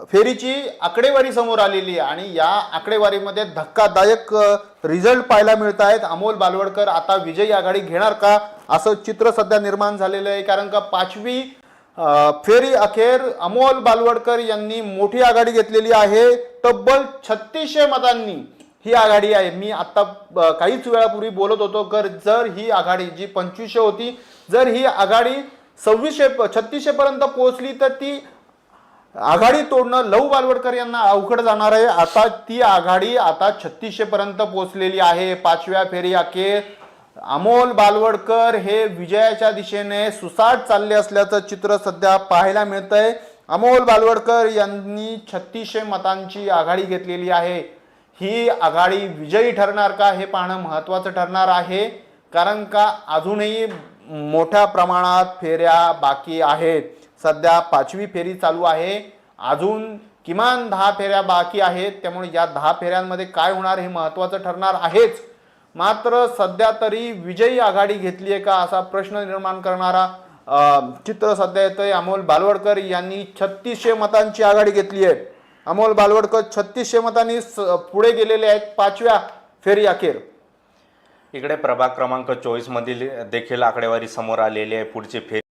फेरीची आकडेवारी समोर आलेली आहे आणि या आकडेवारीमध्ये धक्कादायक रिझल्ट पाहायला मिळत आहेत। अमोल बालवडकर आता विजयी आघाडी घेणार का असं चित्र सध्या निर्माण झालेलं आहे, कारण का पाचवी फेरी अखेर अमोल बालवडकर यांनी मोठी आघाडी घेतलेली आहे। तब्बल 3600 मतांनी ही आघाडी आहे। मी आता काहीच वेळापूर्वी बोलत होतो की जर ही आघाडी जी 2500 होती, जर ही आघाडी 3600 पर्यंत पोहोचली तर ती आघाडी तोडणं लहू बालवडकर यांना अवघड जाणार आहे। आता ती आघाडी आता 3600 पर्यंत पोहोचलेली आहे। पाचव्या फेरी अखेर अमोल बालवडकर हे विजयाच्या दिशेने सुसाट चालले असल्याचं चित्र सध्या पाहायला मिळतंय। अमोल बालवडकर यांनी 3600 मतांची आघाडी घेतलेली आहे। ही आघाडी विजयी ठरणार का हे पाहणं महत्त्वाचं ठरणार आहे, कारण का अजूनही मोठ्या प्रमाणात फेऱ्या बाकी आहेत। सध्या पाचवी फेरी चालू आहे, अजून किमान 10 फेऱ्या बाकी आहेत, त्यामुळे या 10 फेऱ्यांमध्ये काय होणार हे महत्त्वाचं ठरणार आहेच। मात्र सध्या तरी विजयी आघाडी घेतली आहे का असा प्रश्न निर्माण करणारा चित्र सध्या येतंय। अमोल बालवडकर यांनी 3600 मतांची आघाडी घेतली आहे। अमोल बालवडकर 3600 मतांनी पुढे गेलेले आहेत पाचव्या फेरी अखेर। इकडे प्रभाग क्रमांक 24 मधील देखील आकडेवारी समोर आलेली आहे। पुढची फेरी